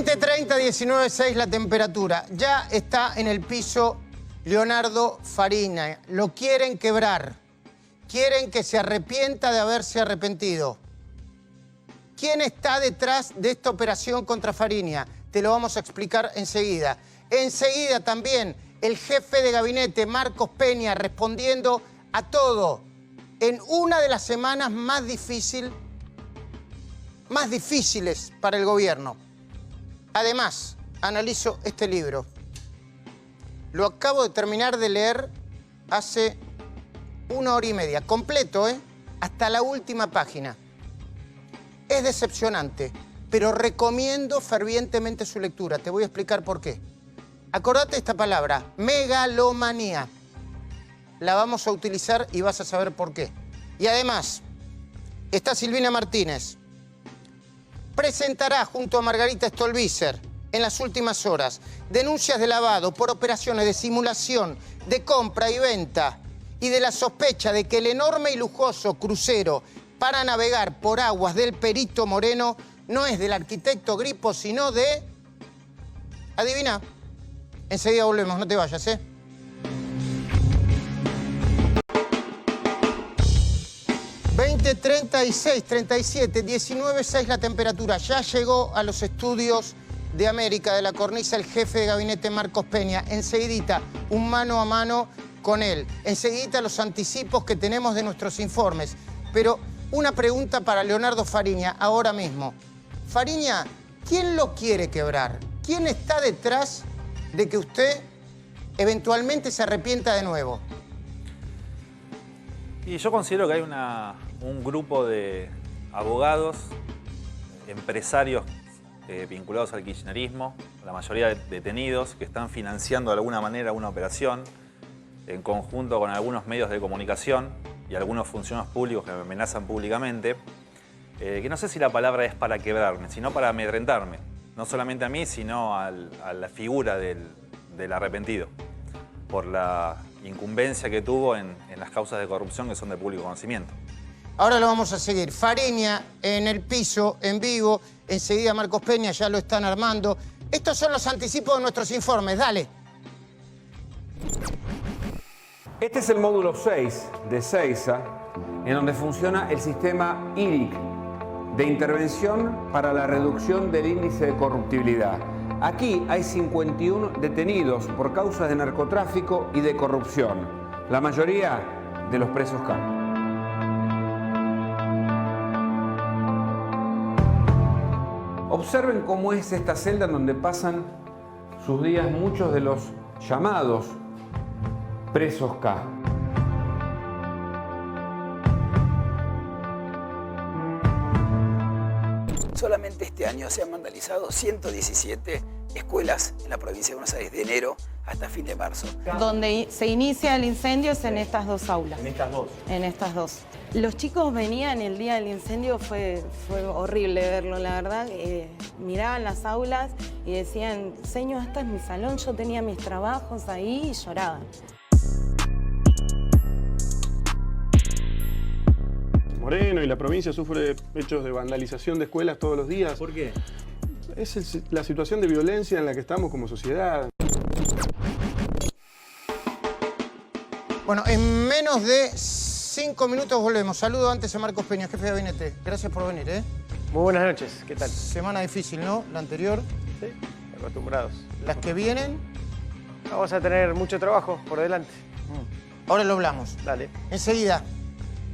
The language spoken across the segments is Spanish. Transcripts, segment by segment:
20:30, 19:06 la temperatura. Ya está en el piso Leonardo Fariña. Lo quieren quebrar. Quieren que se arrepienta de haberse arrepentido. ¿Quién está detrás de esta operación contra Fariña? Te lo vamos a explicar enseguida. Enseguida también el jefe de gabinete, Marcos Peña, respondiendo a todo en una de las semanas más difíciles para el gobierno. Además, analizo este libro. Lo acabo de terminar de leer hace 1 hora y media. Completo, ¿eh? Hasta la última página. Es decepcionante, pero recomiendo fervientemente su lectura. Te voy a explicar por qué. Acordate esta palabra, megalomanía. La vamos a utilizar y vas a saber por qué. Y además, está Silvina Martínez. Presentará junto a Margarita Stolbizer en las últimas horas denuncias de lavado por operaciones de simulación, de compra y venta y de la sospecha de que el enorme y lujoso crucero para navegar por aguas del Perito Moreno no es del arquitecto Gripo, sino de... Adivina. Enseguida volvemos, no te vayas, ¿eh? ...36, 37, 19:06 la temperatura. Ya llegó a los estudios de América de la Cornisa el jefe de gabinete Marcos Peña. Enseguidita, un mano a mano con él. Enseguidita los anticipos que tenemos de nuestros informes. Pero una pregunta para Leonardo Fariña ahora mismo. Fariña, ¿quién lo quiere quebrar? ¿Quién está detrás de que usted eventualmente se arrepienta de nuevo? Y yo considero que hay un grupo de abogados, empresarios vinculados al kirchnerismo, la mayoría detenidos, que están financiando de alguna manera una operación en conjunto con algunos medios de comunicación y algunos funcionarios públicos que me amenazan públicamente, que no sé si la palabra es para quebrarme, sino para amedrentarme. No solamente a mí, sino a la figura del arrepentido, por la incumbencia que tuvo en las causas de corrupción que son de público conocimiento. Ahora lo vamos a seguir. Fariña en el piso, en vivo. Enseguida Marcos Peña, ya lo están armando. Estos son los anticipos de nuestros informes. Dale. Este es el módulo 6 de Seiza, en donde funciona el sistema IRIC, de intervención para la reducción del índice de corruptibilidad. Aquí hay 51 detenidos por causas de narcotráfico y de corrupción, la mayoría de los presos K. Observen cómo es esta celda en donde pasan sus días muchos de los llamados presos K. Solamente este año se han vandalizado 117 escuelas en la provincia de Buenos Aires, de enero hasta fin de marzo. Donde se inicia el incendio es en estas dos aulas. ¿En estas dos? En estas dos. Los chicos venían el día del incendio, fue horrible verlo, la verdad. Miraban las aulas y decían, señor, este es mi salón, yo tenía mis trabajos ahí, y lloraban. Moreno y la provincia sufre hechos de vandalización de escuelas todos los días. ¿Por qué? Es la situación de violencia en la que estamos como sociedad. Bueno, en menos de 5 minutos volvemos. Saludo antes a Marcos Peña, jefe de gabinete. Gracias por venir, ¿eh? Muy buenas noches, ¿qué tal? Semana difícil, ¿no? La anterior. Sí, acostumbrados. Las que vienen. Vamos a tener mucho trabajo por delante. Ahora lo hablamos. Dale. Enseguida.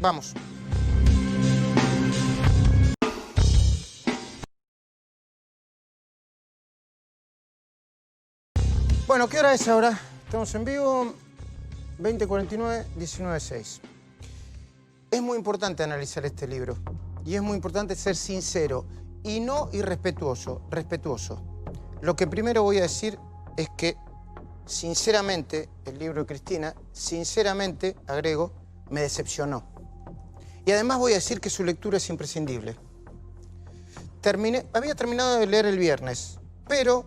Vamos. Bueno, ¿qué hora es ahora? Estamos en vivo, 20:49, 19:06. Es muy importante analizar este libro y es muy importante ser sincero y no irrespetuoso, respetuoso. Lo que primero voy a decir es que, sinceramente, el libro de Cristina, sinceramente, agrego, me decepcionó. Y además voy a decir que su lectura es imprescindible. Había terminado de leer el viernes, pero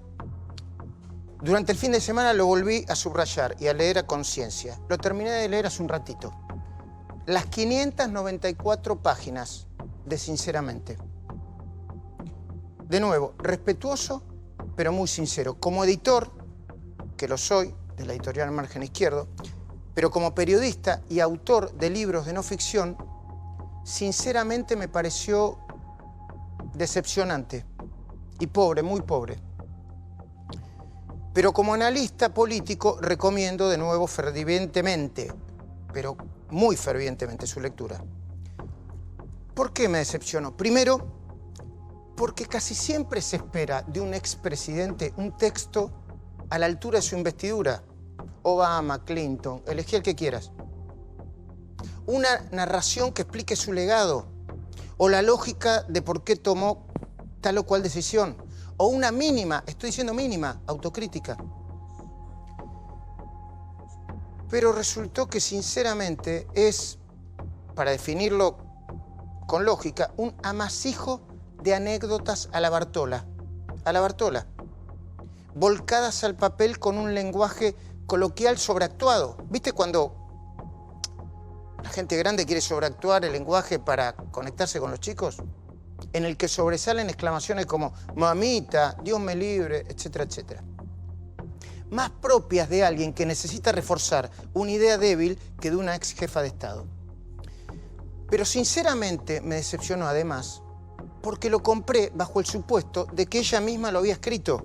durante el fin de semana lo volví a subrayar y a leer a conciencia. Lo terminé de leer hace un ratito. Las 594 páginas de Sinceramente. De nuevo, respetuoso pero muy sincero. Como editor, que lo soy, de la editorial Margen Izquierdo, pero como periodista y autor de libros de no ficción, sinceramente me pareció decepcionante y pobre, muy pobre. Pero como analista político recomiendo de nuevo fervientemente, pero muy fervientemente, su lectura. ¿Por qué me decepcionó? Primero, porque casi siempre se espera de un expresidente un texto a la altura de su investidura. Obama, Clinton, elegí el que quieras. Una narración que explique su legado o la lógica de por qué tomó tal o cual decisión. O una mínima, estoy diciendo mínima, autocrítica. Pero resultó que sinceramente es, para definirlo con lógica, un amasijo de anécdotas a la Bartola. A la Bartola. Volcadas al papel con un lenguaje coloquial sobreactuado. ¿Viste cuando la gente grande quiere sobreactuar el lenguaje para conectarse con los chicos? En el que sobresalen exclamaciones como mamita, Dios me libre, etcétera, etcétera. Más propias de alguien que necesita reforzar una idea débil que de una ex jefa de Estado. Pero sinceramente me decepcionó además porque lo compré bajo el supuesto de que ella misma lo había escrito.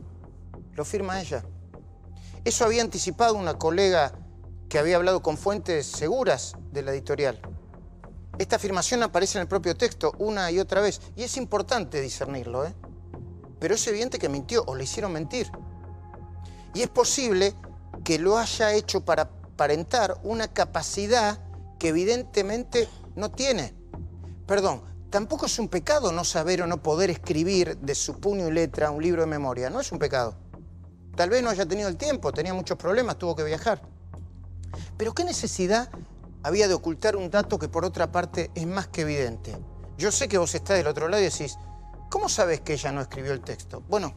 Lo firma ella. Eso había anticipado una colega que había hablado con fuentes seguras de la editorial. Esta afirmación aparece en el propio texto una y otra vez, y es importante discernirlo, ¿eh? Pero es evidente que mintió o le hicieron mentir. Y es posible que lo haya hecho para aparentar una capacidad que evidentemente no tiene. Perdón, tampoco es un pecado no saber o no poder escribir de su puño y letra un libro de memoria, no es un pecado. Tal vez no haya tenido el tiempo, tenía muchos problemas, tuvo que viajar. Pero ¿qué necesidad había de ocultar un dato que por otra parte es más que evidente? Yo sé que vos estás del otro lado y decís, ¿cómo sabes que ella no escribió el texto? Bueno,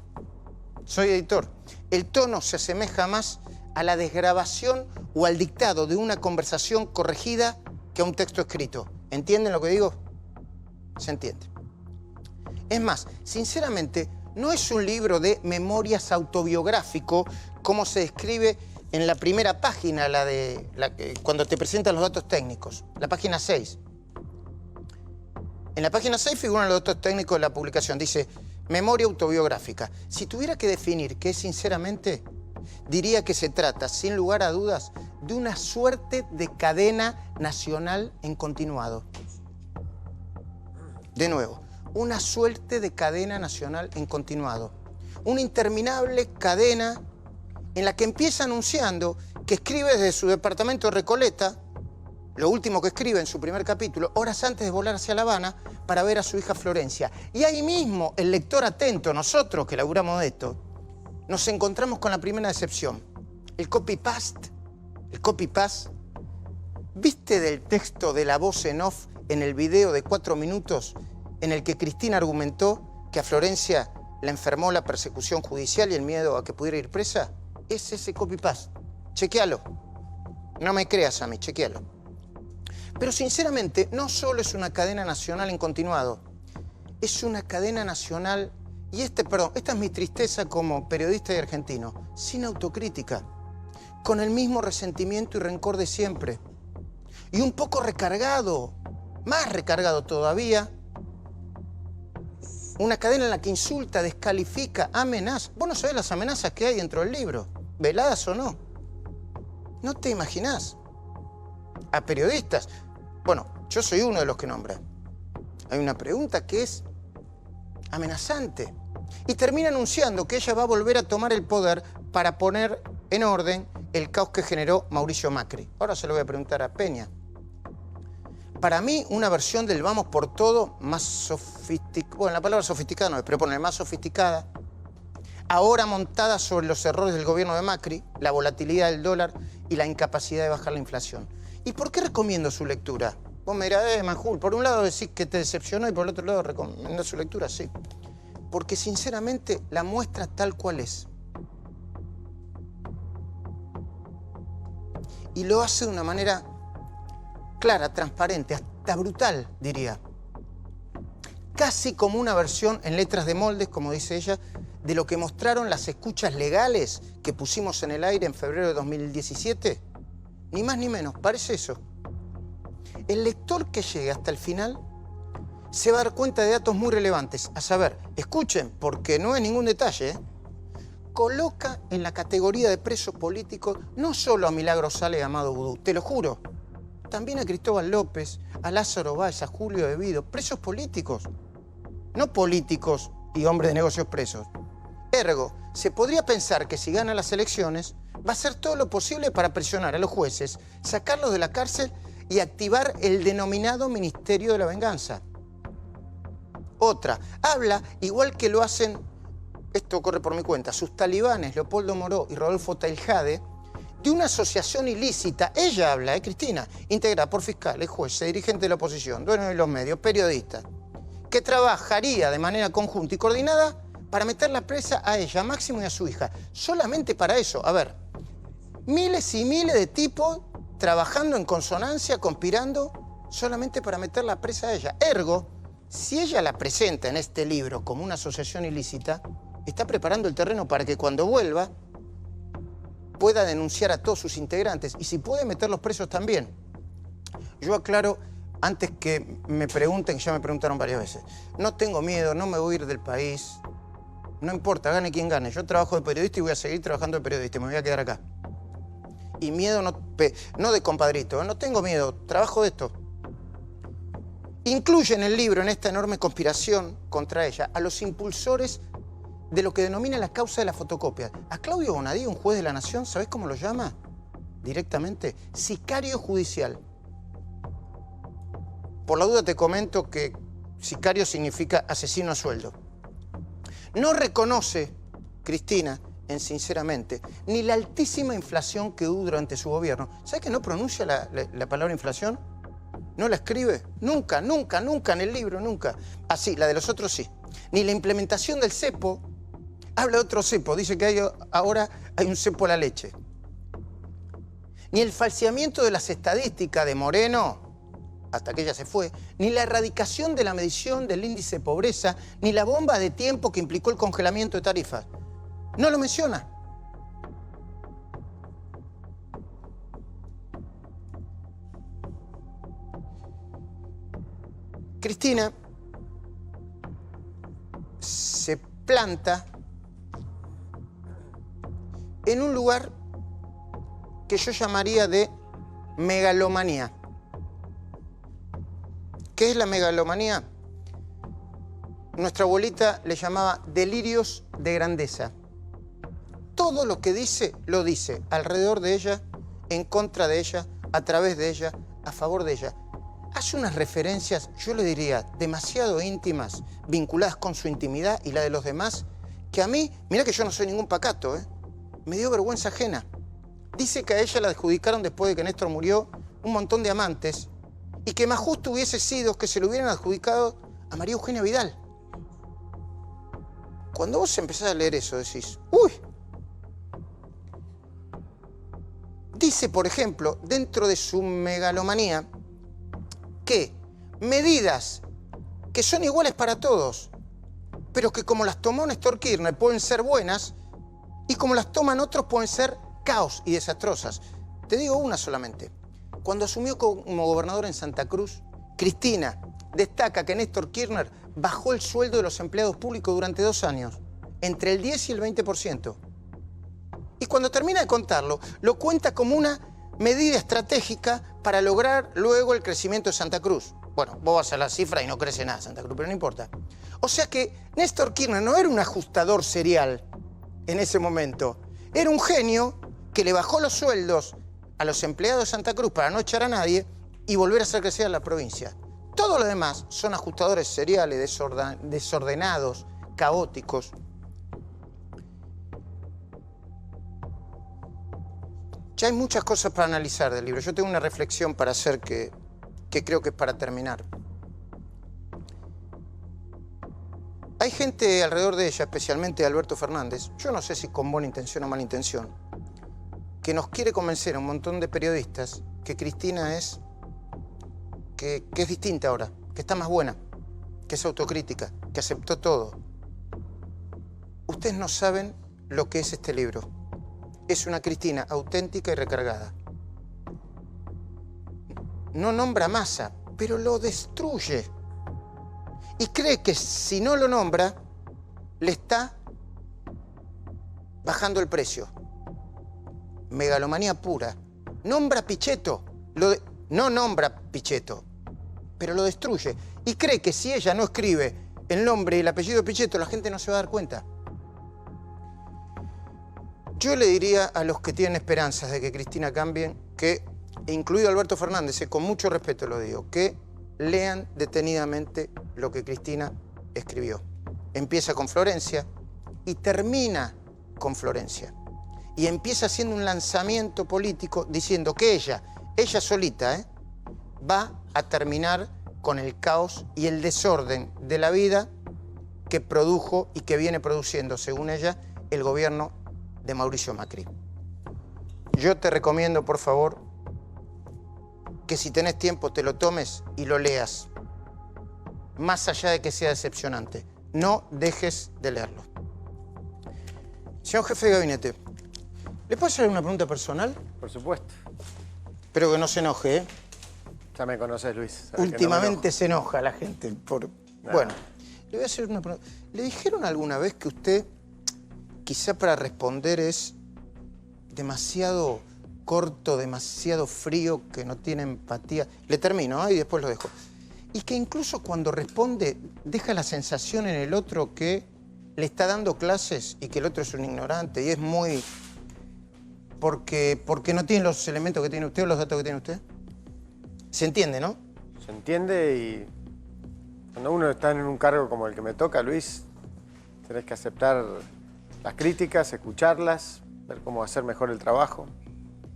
soy editor. El tono se asemeja más a la desgrabación o al dictado de una conversación corregida que a un texto escrito. ¿Entienden lo que digo? Se entiende. Es más, sinceramente, no es un libro de memorias autobiográfico como se describe en la primera página, cuando te presentan los datos técnicos, la página 6. En la página 6 figuran los datos técnicos de la publicación. Dice, memoria autobiográfica. Si tuviera que definir qué es sinceramente, diría que se trata, sin lugar a dudas, de una suerte de cadena nacional en continuado. De nuevo, una suerte de cadena nacional en continuado. Una interminable cadena en la que empieza anunciando que escribe desde su departamento de Recoleta, lo último que escribe en su primer capítulo, horas antes de volar hacia La Habana para ver a su hija Florencia. Y ahí mismo, el lector atento, nosotros que laburamos de esto, nos encontramos con la primera decepción. El copy-paste. El copy-paste. ¿Viste del texto de la voz en off en el video de 4 minutos en el que Cristina argumentó que a Florencia la enfermó la persecución judicial y el miedo a que pudiera ir presa? Es ese copy-paste. Chequéalo. No me creas a mí, chequéalo. Pero sinceramente, no solo es una cadena nacional en continuado, es una cadena nacional, y esta es mi tristeza como periodista y argentino, sin autocrítica, con el mismo resentimiento y rencor de siempre. Y un poco recargado, más recargado todavía, una cadena en la que insulta, descalifica, amenaza. Vos no sabés las amenazas que hay dentro del libro, veladas o no. No te imaginás. A periodistas. Bueno, yo soy uno de los que nombra. Hay una pregunta que es amenazante. Y termina anunciando que ella va a volver a tomar el poder para poner en orden el caos que generó Mauricio Macri. Ahora se lo voy a preguntar a Peña. Para mí, una versión del vamos por todo más sofisticada, bueno, la palabra sofisticada no es, pero poner más sofisticada, ahora montada sobre los errores del gobierno de Macri, la volatilidad del dólar y la incapacidad de bajar la inflación. ¿Y por qué recomiendo su lectura? Vos me dirás, Manjul, por un lado decís que te decepcionó y por el otro lado recomendás su lectura, sí. Porque sinceramente la muestra tal cual es. Y lo hace de una manera clara, transparente, hasta brutal, diría. Casi como una versión en letras de moldes, como dice ella, de lo que mostraron las escuchas legales que pusimos en el aire en febrero de 2017? Ni más ni menos, parece eso. El lector que llegue hasta el final se va a dar cuenta de datos muy relevantes. A saber, escuchen, porque no es ningún detalle, ¿eh? Coloca en la categoría de presos políticos no solo a Milagro Sala y a Amado Vudú, te lo juro, también a Cristóbal López, a Lázaro Báez, a Julio Devido, presos políticos, no políticos y hombres de negocios presos. Ergo, se podría pensar que si gana las elecciones, va a hacer todo lo posible para presionar a los jueces, sacarlos de la cárcel y activar el denominado Ministerio de la Venganza. Otra, habla, igual que lo hacen, esto corre por mi cuenta, sus talibanes, Leopoldo Moró y Rodolfo Tailhade, de una asociación ilícita. Ella habla, Cristina, integrada por fiscales, jueces, dirigentes de la oposición, dueños de los medios, periodistas, que trabajaría de manera conjunta y coordinada para meterla presa a ella, a Máximo y a su hija. Solamente para eso. A ver, miles y miles de tipos trabajando en consonancia, conspirando, solamente para meterla presa a ella. Ergo, si ella la presenta en este libro como una asociación ilícita, está preparando el terreno para que cuando vuelva pueda denunciar a todos sus integrantes y si puede meterlos presos también. Yo aclaro, antes que me pregunten, ya me preguntaron varias veces, no tengo miedo, no me voy a ir del país, no importa, gane quien gane. Yo trabajo de periodista y voy a seguir trabajando de periodista y me voy a quedar acá. Y miedo no de compadrito, no tengo miedo, trabajo de esto. Incluye en el libro, en esta enorme conspiración contra ella, a los impulsores de lo que denomina la causa de la fotocopia. A Claudio Bonadío, un juez de la Nación, ¿sabés cómo lo llama? Directamente, sicario judicial. Por la duda te comento que sicario significa asesino a sueldo. No reconoce, Cristina, sinceramente, ni la altísima inflación que hubo durante su gobierno. ¿Sabés que no pronuncia la palabra inflación? No la escribe. Nunca, nunca, nunca en el libro, nunca. Así, la de los otros sí. Ni la implementación del cepo. Habla de otro cepo. Dice que ahora hay un cepo a la leche. Ni el falseamiento de las estadísticas de Moreno, hasta que ella se fue, ni la erradicación de la medición del índice de pobreza, ni la bomba de tiempo que implicó el congelamiento de tarifas. No lo menciona. Cristina se planta en un lugar que yo llamaría de megalomanía. ¿Qué es la megalomanía? Nuestra abuelita le llamaba delirios de grandeza. Todo lo que dice, lo dice alrededor de ella, en contra de ella, a través de ella, a favor de ella. Hace unas referencias, yo le diría, demasiado íntimas, vinculadas con su intimidad y la de los demás, que a mí, mira que yo no soy ningún pacato, me dio vergüenza ajena. Dice que a ella la adjudicaron después de que Néstor murió un montón de amantes y que más justo hubiese sido que se lo hubieran adjudicado a María Eugenia Vidal. Cuando vos empezás a leer eso decís, ¡uy! Dice, por ejemplo, dentro de su megalomanía, que medidas que son iguales para todos, pero que como las tomó Néstor Kirchner pueden ser buenas y como las toman otros pueden ser caos y desastrosas. Te digo una solamente. Cuando asumió como gobernador en Santa Cruz, Cristina destaca que Néstor Kirchner bajó el sueldo de los empleados públicos durante 2 años, entre el 10 y el 20%. Y cuando termina de contarlo, lo cuenta como una medida estratégica para lograr luego el crecimiento de Santa Cruz. Bueno, vos vas a la cifra y no crece nada Santa Cruz, pero no importa. O sea que Néstor Kirchner no era un ajustador serial en ese momento. Era un genio que le bajó los sueldos a los empleados de Santa Cruz para no echar a nadie y volver a hacer crecer a la provincia. Todo lo demás son ajustadores seriales, desordenados, caóticos. Ya hay muchas cosas para analizar del libro. Yo tengo una reflexión para hacer que creo que es para terminar. Hay gente alrededor de ella, especialmente Alberto Fernández, yo no sé si con buena intención o mala intención, que nos quiere convencer a un montón de periodistas que Cristina es distinta ahora, que está más buena, que es autocrítica, que aceptó todo. Ustedes no saben lo que es este libro. Es una Cristina auténtica y recargada. No nombra a Massa, pero lo destruye. Y cree que si no lo nombra, le está bajando el precio. Megalomanía pura. Nombra a Pichetto. No nombra a Pichetto, pero lo destruye. Y cree que si ella no escribe el nombre y el apellido de Pichetto, la gente no se va a dar cuenta. Yo le diría a los que tienen esperanzas de que Cristina cambie, que, incluido Alberto Fernández, con mucho respeto lo digo, que lean detenidamente lo que Cristina escribió. Empieza con Florencia y termina con Florencia. Y empieza haciendo un lanzamiento político diciendo que ella solita, va a terminar con el caos y el desorden de la vida que produjo y que viene produciendo, según ella, el gobierno de Mauricio Macri. Yo te recomiendo, por favor, que si tenés tiempo te lo tomes y lo leas. Más allá de que sea decepcionante, no dejes de leerlo. Señor jefe de gabinete, ¿le puedo hacer una pregunta personal? Por supuesto. Espero que no se enoje, ¿eh? Ya me conoces, Luis. Sabes que no me Últimamente enojo. se enoja la gente por... Bueno, le voy a hacer una pregunta. ¿Le dijeron alguna vez que usted, quizá para responder, es demasiado corto, demasiado frío, que no tiene empatía? Le termino, y después lo dejo. Y que incluso cuando responde, deja la sensación en el otro que le está dando clases y que el otro es un ignorante y es muy... Porque no tiene los elementos que tiene usted o los datos que tiene usted. ¿Se entiende, no? Se entiende y cuando uno está en un cargo como el que me toca, Luis, tenés que aceptar las críticas, escucharlas, ver cómo hacer mejor el trabajo.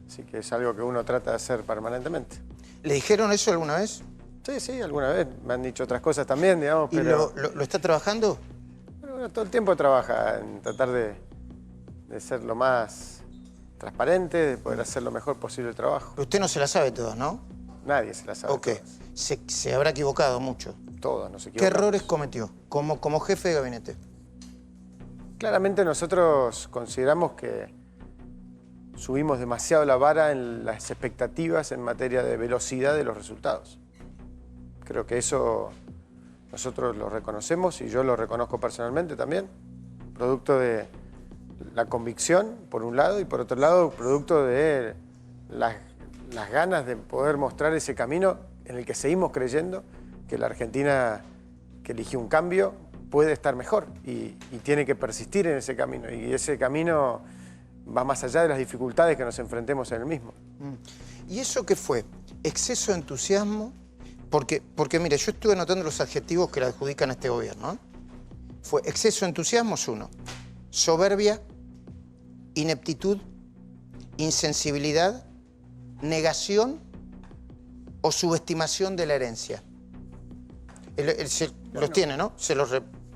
Así que es algo que uno trata de hacer permanentemente. ¿Le dijeron eso alguna vez? Sí, alguna vez. Me han dicho otras cosas también, digamos, ¿Y pero... lo está trabajando? Pero bueno, todo el tiempo trabaja en tratar de ser lo más transparente, de poder hacer lo mejor posible el trabajo. Pero usted no se la sabe todas, ¿no? Nadie se la sabe. Ok. Se habrá equivocado mucho. Todos nos ¿Qué equivocamos. errores cometió como jefe de gabinete? Claramente nosotros consideramos que subimos demasiado la vara en las expectativas en materia de velocidad de los resultados. Creo que eso nosotros lo reconocemos y yo lo reconozco personalmente también, producto de la convicción, por un lado, y por otro lado, producto de las ganas de poder mostrar ese camino en el que seguimos creyendo que la Argentina que eligió un cambio puede estar mejor y tiene que persistir en ese camino. Y ese camino va más allá de las dificultades que nos enfrentemos en el mismo. ¿Y eso qué fue? ¿Exceso de entusiasmo? Porque mire, yo estuve anotando los adjetivos que le adjudican a este gobierno, ¿eh? Fue exceso de entusiasmo es uno. Soberbia, ineptitud, insensibilidad, negación o subestimación de la herencia. Los tiene, ¿no? Se los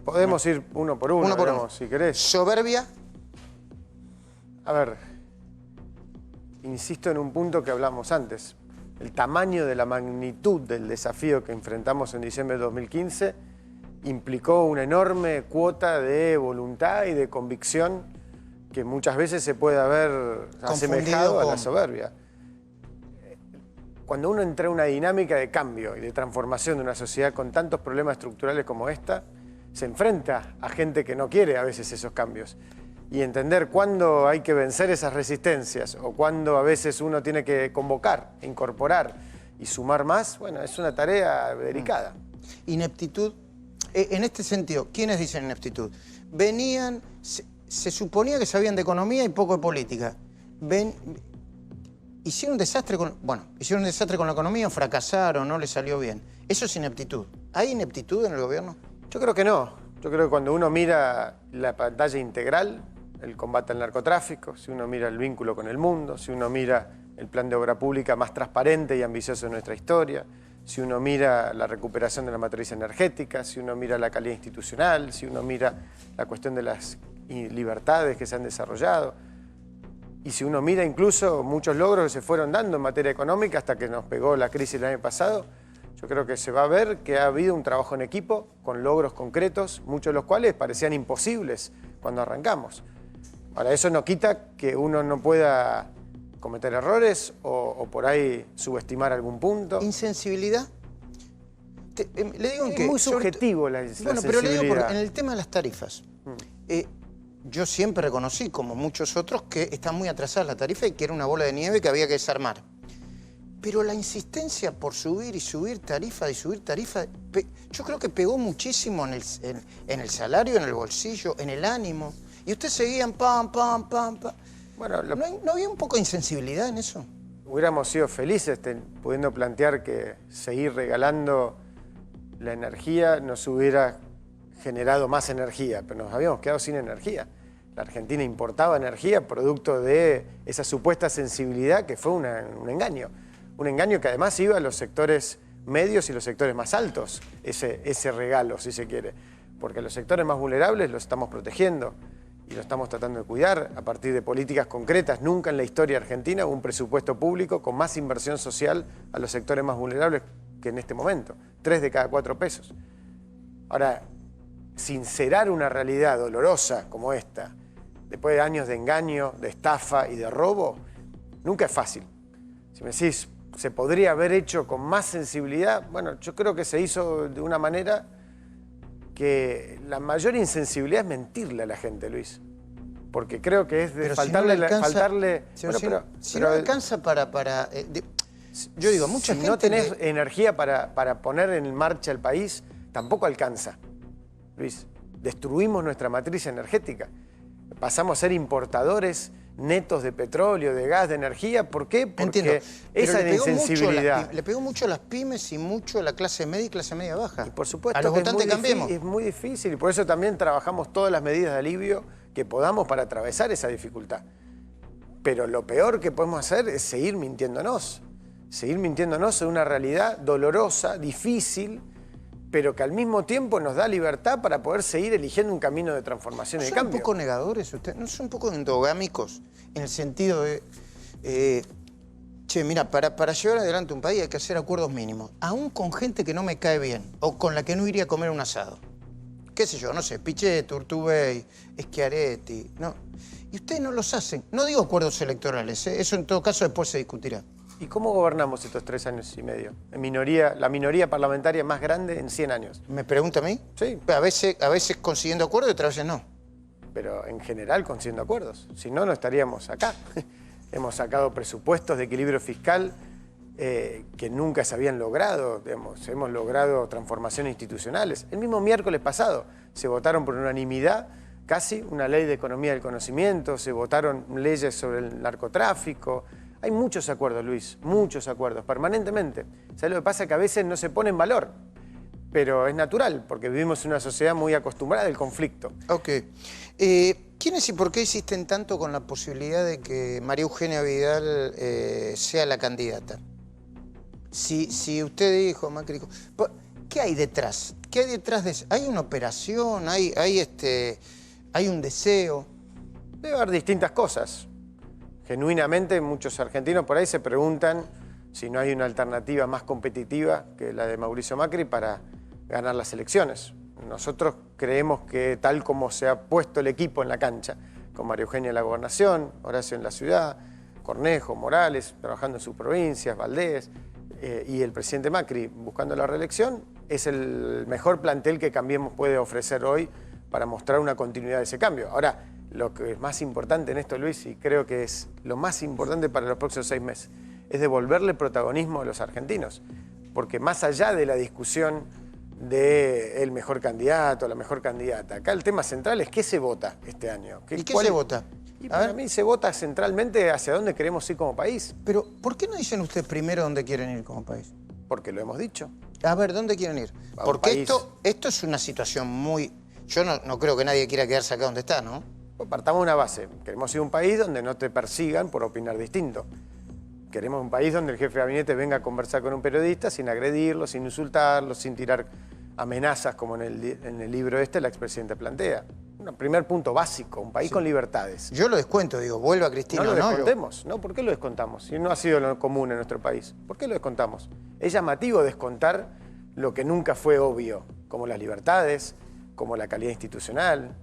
Podemos ir uno por uno, uno. si querés. Soberbia. A ver, insisto en un punto que hablamos antes. El tamaño de la magnitud del desafío que enfrentamos en diciembre de 2015 implicó una enorme cuota de voluntad y de convicción que muchas veces se puede haber asemejado a la soberbia. Cuando uno entra en una dinámica de cambio y de transformación de una sociedad con tantos problemas estructurales como esta, se enfrenta a gente que no quiere a veces esos cambios. Y entender cuándo hay que vencer esas resistencias o cuándo a veces uno tiene que convocar, incorporar y sumar más, bueno, es una tarea delicada. Ineptitud. En este sentido, ¿quiénes dicen ineptitud? Venían, se suponía que sabían de economía y poco de política. Hicieron un desastre con la economía, fracasaron, no les salió bien. Eso es ineptitud. ¿Hay ineptitud en el gobierno? Yo creo que no. Yo creo que cuando uno mira la pantalla integral, el combate al narcotráfico, si uno mira el vínculo con el mundo, si uno mira el plan de obra pública más transparente y ambicioso de nuestra historia, si uno mira la recuperación de la matriz energética, si uno mira la calidad institucional, si uno mira la cuestión de las libertades que se han desarrollado, y si uno mira incluso muchos logros que se fueron dando en materia económica hasta que nos pegó la crisis el año pasado, yo creo que se va a ver que ha habido un trabajo en equipo con logros concretos, muchos de los cuales parecían imposibles cuando arrancamos. Ahora, eso no quita que uno no pueda cometer errores o por ahí subestimar algún punto. ¿Insensibilidad? Le digo en Es que... muy sobre subjetivo la Bueno, sensibilidad. pero le digo porque en el tema de las tarifas. Yo siempre reconocí, como muchos otros, que está muy atrasada la tarifa y que era una bola de nieve que había que desarmar. Pero la insistencia por subir y subir tarifa y subir tarifa, yo creo que pegó muchísimo en el salario, en el bolsillo, en el ánimo. Y ustedes seguían pam, pam, pam, pam. Bueno, ¿No había un poco de insensibilidad en eso? hubiéramos sido felices pudiendo plantear que seguir regalando la energía nos hubiera generado más energía, pero nos habíamos quedado sin energía. La Argentina importaba energía producto de esa supuesta sensibilidad que fue un engaño. Un engaño que además iba a los sectores medios y los sectores más altos, ese regalo, si se quiere. Porque a los sectores más vulnerables los estamos protegiendo y los estamos tratando de cuidar a partir de políticas concretas. Nunca en la historia argentina hubo un presupuesto público con más inversión social a los sectores más vulnerables que en este momento. 3 de cada 4 pesos. Ahora, sincerar una realidad dolorosa como esta, después de años de engaño, de estafa y de robo, nunca es fácil. Si me decís, ¿se podría haber hecho con más sensibilidad? Bueno, yo creo que se hizo de una manera que la mayor insensibilidad es mentirle a la gente, Luis. Porque creo que es de Pero faltarle... Si no alcanza para yo digo, mucha gente... Si no tenés energía para poner en marcha el país, tampoco alcanza, Luis. Destruimos nuestra matriz energética. Pasamos a ser importadores netos de petróleo, de gas, de energía. ¿Por qué? Porque esa insensibilidad. Le pegó mucho a las pymes y mucho a la clase media y clase media baja. Y por supuesto a los que votantes Cambiemos. Es muy difícil y por eso también trabajamos todas las medidas de alivio que podamos para atravesar esa dificultad. Pero lo peor que podemos hacer es seguir mintiéndonos. Seguir mintiéndonos en una realidad dolorosa, difícil, pero que al mismo tiempo nos da libertad para poder seguir eligiendo un camino de transformación y de cambio. ¿No son un poco negadores ustedes? ¿No son un poco endogámicos en el sentido de... che, mira, para llevar adelante un país hay que hacer acuerdos mínimos, aún con gente que no me cae bien o con la que no iría a comer un asado? ¿Qué sé yo? No sé, Pichetto, Urtubey, Schiaretti, ¿no? Y ustedes no los hacen. No digo acuerdos electorales, eso en todo caso después se discutirá. ¿Y cómo gobernamos estos 3 años y medio? La minoría parlamentaria más grande en 100 años. ¿Me pregunta a mí? Sí. A veces consiguiendo acuerdos y otras veces no. Pero en general consiguiendo acuerdos. Si no, no estaríamos acá. Hemos sacado presupuestos de equilibrio fiscal que nunca se habían logrado. Digamos. Hemos logrado transformaciones institucionales. El mismo miércoles pasado se votaron por unanimidad casi una ley de economía del conocimiento, se votaron leyes sobre el narcotráfico. Hay muchos acuerdos, Luis, muchos acuerdos, permanentemente. ¿Sabes lo que pasa? Que a veces no se pone en valor, pero es natural, porque vivimos en una sociedad muy acostumbrada al conflicto. Ok. ¿Quiénes y por qué insisten tanto con la posibilidad de que María Eugenia Vidal sea la candidata? Si usted dijo, Macri dijo, ¿qué hay detrás? ¿Qué hay detrás de eso? ¿Hay una operación? ¿Hay un deseo? Debe haber distintas cosas. Genuinamente, muchos argentinos por ahí se preguntan si no hay una alternativa más competitiva que la de Mauricio Macri para ganar las elecciones. Nosotros creemos que tal como se ha puesto el equipo en la cancha, con María Eugenia en la gobernación, Horacio en la ciudad, Cornejo, Morales trabajando en sus provincias, Valdés, y el presidente Macri buscando la reelección, es el mejor plantel que Cambiemos puede ofrecer hoy para mostrar una continuidad de ese cambio. Ahora, lo que es más importante en esto, Luis, y creo que es lo más importante para los próximos 6 meses, es devolverle protagonismo a los argentinos. Porque más allá de la discusión del mejor candidato, la mejor candidata, acá el tema central es qué se vota este año. ¿Y qué se vota? Y para mí se vota centralmente hacia dónde queremos ir como país. Pero, ¿por qué no dicen ustedes primero dónde quieren ir como país? Porque lo hemos dicho. A ver, ¿dónde quieren ir? Porque esto es una situación muy... Yo no creo que nadie quiera quedarse acá donde está, ¿no? Partamos de una base. Queremos ir a un país donde no te persigan por opinar distinto. Queremos un país donde el jefe de gabinete venga a conversar con un periodista sin agredirlo, sin insultarlo, sin tirar amenazas como en el libro la expresidenta plantea. Un primer punto básico, un país con libertades. Yo lo descuento, digo, vuelva Cristina. No lo descontemos. No, ¿por qué lo descontamos? Si no ha sido lo común en nuestro país. ¿Por qué lo descontamos? Es llamativo descontar lo que nunca fue obvio, como las libertades, como la calidad institucional.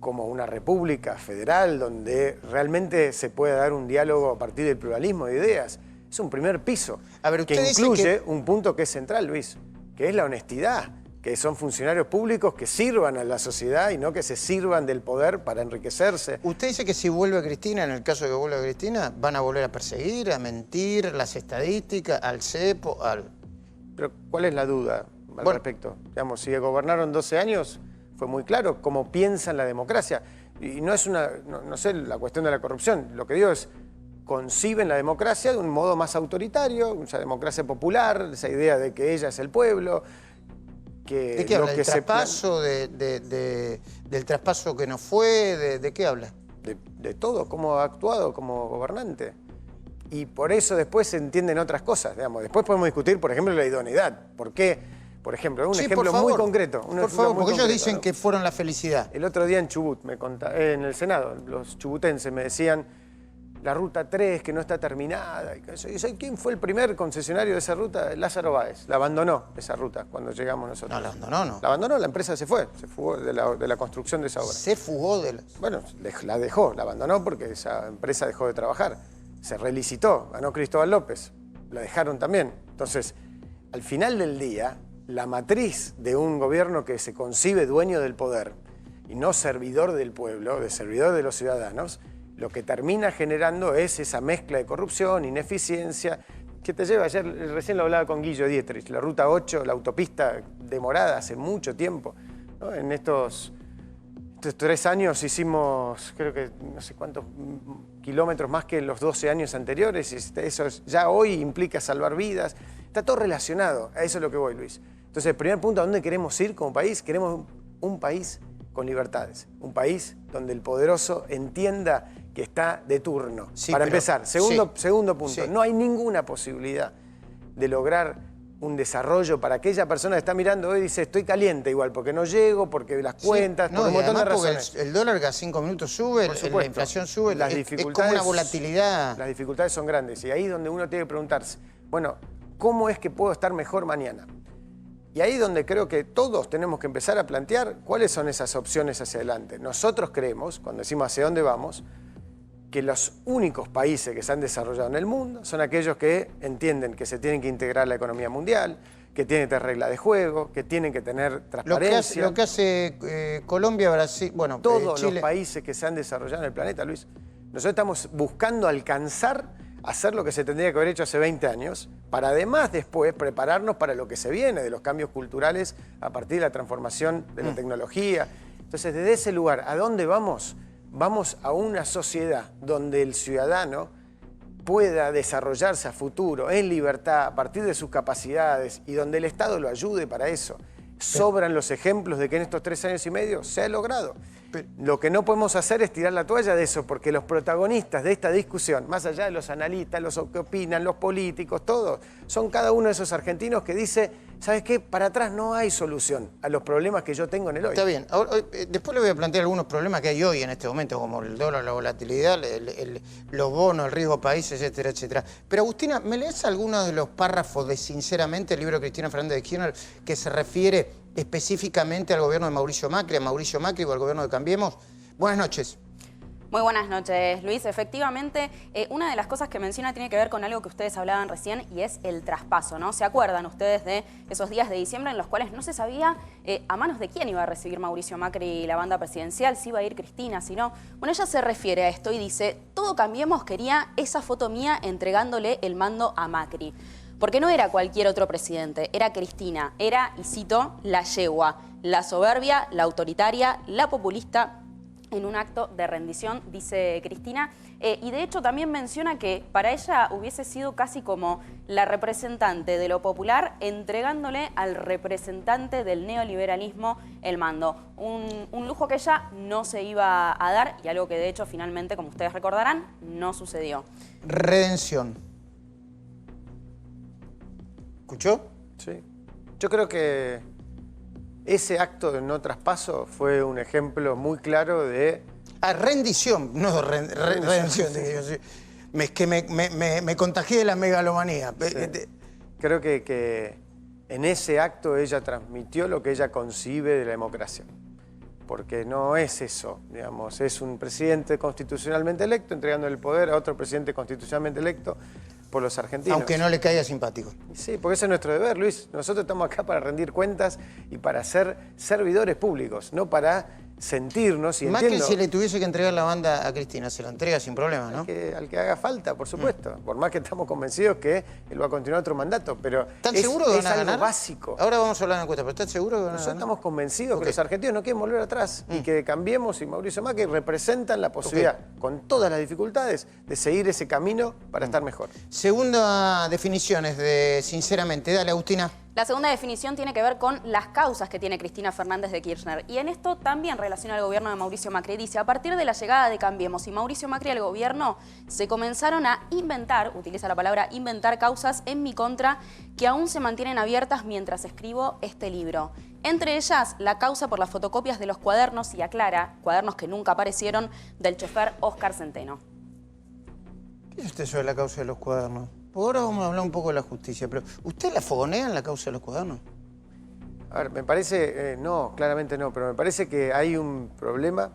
como una república federal donde realmente se pueda dar un diálogo a partir del pluralismo de ideas. Es un primer piso A ver, usted que dice incluye un punto que es central, Luis, que es la honestidad, que son funcionarios públicos que sirvan a la sociedad y no que se sirvan del poder para enriquecerse. Usted dice que si vuelve Cristina, en el caso de que vuelva Cristina, van a volver a perseguir, a mentir, las estadísticas, al cepo, al... Pero ¿cuál es la duda al respecto? Digamos, si gobernaron 12 años, fue muy claro cómo piensan la democracia. Y no es no sé, la cuestión de la corrupción. Lo que digo es, conciben la democracia de un modo más autoritario, esa democracia popular, esa idea de que ella es el pueblo, que ¿De qué habla? lo que ¿Del traspaso, del traspaso que no fue? ¿De qué habla? de todo, cómo ha actuado como gobernante. Y por eso después se entienden otras cosas, digamos. Después podemos discutir, por ejemplo, la idoneidad. ¿Por qué? Por ejemplo, un Sí, ejemplo por favor, muy concreto. Por favor, porque ellos dicen que fueron la felicidad. El otro día en Chubut, en el Senado, los chubutenses me decían la ruta 3 que no está terminada. Y ¿sabe quién fue el primer concesionario de esa ruta? Lázaro Báez. La abandonó esa ruta cuando llegamos nosotros. No, la abandonó, no. La abandonó, la empresa se fugó de la construcción de esa obra. Se fugó de la... Bueno, la dejó, la abandonó porque esa empresa dejó de trabajar. Se relicitó, ganó Cristóbal López, la dejaron también. Entonces, al final del día, la matriz de un gobierno que se concibe dueño del poder y no servidor del pueblo, de servidor de los ciudadanos, lo que termina generando es esa mezcla de corrupción, ineficiencia, que te lleva, ayer recién lo hablaba con Guillo Dietrich, la Ruta 8, la autopista demorada hace mucho tiempo, ¿no? En estos 3 años hicimos, creo que no sé cuántos kilómetros más que en los 12 años anteriores, y eso ya hoy implica salvar vidas. Está todo relacionado, a eso es lo que voy, Luis. Entonces, el primer punto, ¿a dónde queremos ir como país? Queremos un país con libertades, un país donde el poderoso entienda que está de turno. Sí, para pero- empezar, segundo punto, Sí. no hay ninguna posibilidad de lograr un desarrollo para aquella persona que está mirando hoy y dice, estoy caliente igual, porque no llego, porque las cuentas, no, por un y montón de además porque razones. el dólar cada 5 minutos sube, Por la supuesto. inflación sube, Las es como dificultades- una volatilidad. Las dificultades son grandes y ahí es donde uno tiene que preguntarse, bueno, ¿cómo es que puedo estar mejor mañana? Y ahí es donde creo que todos tenemos que empezar a plantear cuáles son esas opciones hacia adelante. Nosotros creemos, cuando decimos hacia dónde vamos, que los únicos países que se han desarrollado en el mundo son aquellos que entienden que se tienen que integrar a la economía mundial, que tienen que tener reglas de juego, que tienen que tener transparencia. Lo que hace Colombia, Brasil, bueno, Todos Chile. los países que se han desarrollado en el planeta, Luis. Nosotros estamos buscando alcanzar, hacer lo que se tendría que haber hecho hace 20 años, para además después prepararnos para lo que se viene, de los cambios culturales a partir de la transformación de la tecnología. Entonces, desde ese lugar, ¿a dónde vamos? Vamos a una sociedad donde el ciudadano pueda desarrollarse a futuro, en libertad, a partir de sus capacidades y donde el Estado lo ayude para eso. Sobran los ejemplos de que en estos 3 años y medio se ha logrado. Lo que no podemos hacer es tirar la toalla de eso, porque los protagonistas de esta discusión, más allá de los analistas, los que opinan, los políticos, todos, son cada uno de esos argentinos que dice, ¿sabes qué? Para atrás no hay solución a los problemas que yo tengo en el hoy. Está bien. Ahora, después le voy a plantear algunos problemas que hay hoy en este momento, como el dólar, la volatilidad, los bonos, el riesgo país, etcétera, etcétera. Pero Agustina, ¿me lees algunos de los párrafos de Sinceramente, el libro de Cristina Fernández de Kirchner, que se refiere específicamente al gobierno de Mauricio Macri, a Mauricio Macri o al gobierno de Cambiemos? Buenas noches. Muy buenas noches, Luis. Efectivamente, una de las cosas que menciona tiene que ver con algo que ustedes hablaban recién y es el traspaso, ¿no? ¿Se acuerdan ustedes de esos días de diciembre en los cuales no se sabía a manos de quién iba a recibir Mauricio Macri la banda presidencial, si iba a ir Cristina, si no? Bueno, ella se refiere a esto y dice, todo Cambiemos quería esa foto mía entregándole el mando a Macri. Porque no era cualquier otro presidente, era Cristina, era, y cito, la yegua, la soberbia, la autoritaria, la populista, en un acto de rendición, dice Cristina. Y de hecho también menciona que para ella hubiese sido casi como la representante de lo popular entregándole al representante del neoliberalismo el mando. Un lujo que ella no se iba a dar y algo que de hecho finalmente, como ustedes recordarán, no sucedió. Redención. ¿Escuchó? Sí. Yo creo que ese acto de no traspaso fue un ejemplo muy claro de... Rendición, no redención. Es que me contagié de la megalomanía. Sí. Creo que en ese acto ella transmitió lo que ella concibe de la democracia. porque no es eso, digamos, es un presidente constitucionalmente electo entregando el poder a otro presidente constitucionalmente electo por los argentinos. Aunque no le caiga simpático. Sí, porque ese es nuestro deber, Luis. Nosotros estamos acá para rendir cuentas y para ser servidores públicos, no para sentirnos. Y Más entiendo, que si le tuviese que entregar la banda a Cristina, se la entrega sin problema, ¿no? al que haga falta, por supuesto. Por más que estamos convencidos que él va a continuar otro mandato, pero ¿Están seguros que van a algo ganar? básico. Ahora vamos a hablar de la encuesta, pero ¿están seguros que van a Nosotros ganar? estamos convencidos Ok. que los argentinos no quieren volver atrás y que Cambiemos y Mauricio Macri representan la posibilidad, con todas las dificultades, de seguir ese camino para estar mejor. Segunda definición es de sinceramente. Dale, Agustina. La segunda definición tiene que ver con las causas que tiene Cristina Fernández de Kirchner. Y en esto también relaciona al gobierno de Mauricio Macri. Dice, a partir de la llegada de Cambiemos y Mauricio Macri al gobierno, se comenzaron a inventar, utiliza la palabra inventar, causas en mi contra que aún se mantienen abiertas mientras escribo este libro. Entre ellas, la causa por las fotocopias de los cuadernos, y aclara, cuadernos que nunca aparecieron, del chofer Óscar Centeno. ¿Qué es usted sobre la causa de los cuadernos? Ahora vamos a hablar un poco de la justicia, pero ¿usted la fogonea en la causa de los cuadernos? A ver, me parece, no, claramente no, pero me parece que hay un problema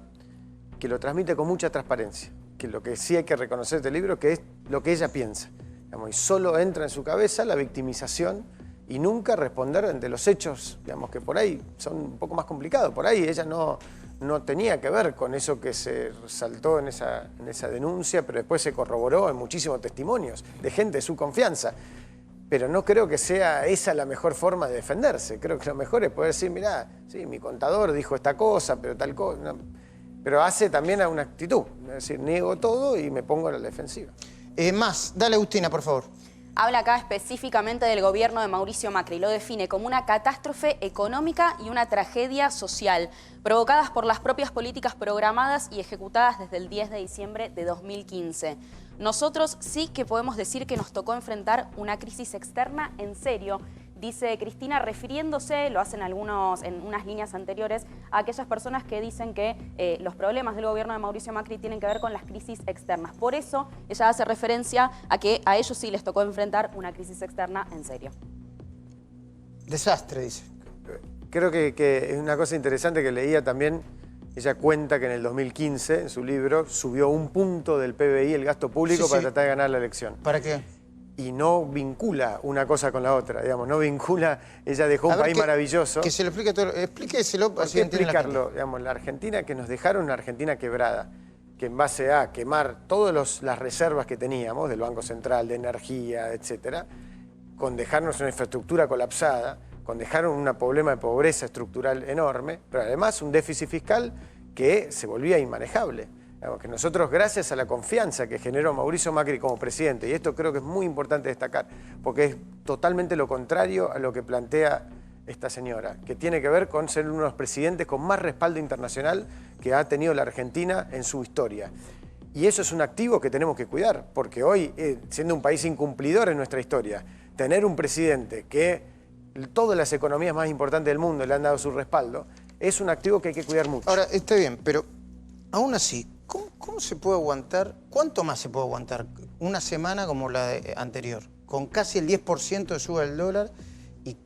que lo transmite con mucha transparencia, que lo que sí hay que reconocer de este libro, que es lo que ella piensa. Digamos, y solo entra en su cabeza la victimización y nunca responder ante los hechos, digamos, que por ahí son un poco más complicados. Por ahí ella no tenía que ver con eso que se resaltó en esa denuncia, pero después se corroboró en muchísimos testimonios de gente de su confianza. Pero no creo que sea esa la mejor forma de defenderse. Creo que lo mejor es poder decir, mirá, sí, mi contador dijo esta cosa, pero tal cosa. No. Pero hace también a una actitud, es decir, niego todo y me pongo a la defensiva. Más, dale, Agustina, por favor. Habla acá específicamente del gobierno de Mauricio Macri. Lo define como una catástrofe económica y una tragedia social, provocadas por las propias políticas programadas y ejecutadas desde el 10 de diciembre de 2015. Nosotros sí que podemos decir que nos tocó enfrentar una crisis externa en serio, dice Cristina, refiriéndose, lo hacen algunos en unas líneas anteriores, a aquellas personas que dicen que los problemas del gobierno de Mauricio Macri tienen que ver con las crisis externas. Por eso ella hace referencia a que a ellos sí les tocó enfrentar una crisis externa en serio. Desastre, dice. Creo que es una cosa interesante que leía también. Ella cuenta que en el 2015, en su libro, subió 1 punto del PBI el gasto público para tratar de ganar la elección. ¿Para qué? Y no vincula una cosa con la otra, digamos, no vincula, ella dejó un país maravilloso. Que se lo explique todo, explíqueselo. ¿Por qué explicarlo? Digamos, la Argentina que nos dejaron, una Argentina quebrada, que en base a quemar todas las reservas que teníamos, del Banco Central, de energía, etcétera, con dejarnos una infraestructura colapsada, con dejar un problema de pobreza estructural enorme, pero además un déficit fiscal que se volvía inmanejable. Que nosotros, gracias a la confianza que generó Mauricio Macri como presidente, y esto creo que es muy importante destacar, porque es totalmente lo contrario a lo que plantea esta señora, que tiene que ver con ser uno de los presidentes con más respaldo internacional que ha tenido la Argentina en su historia. Y eso es un activo que tenemos que cuidar, porque hoy, siendo un país incumplidor en nuestra historia, tener un presidente que todas las economías más importantes del mundo le han dado su respaldo, es un activo que hay que cuidar mucho. Ahora, está bien, pero aún así, ¿cómo se puede aguantar? ¿Cuánto más se puede aguantar? Una semana como la anterior, con casi el 10% de suba del dólar y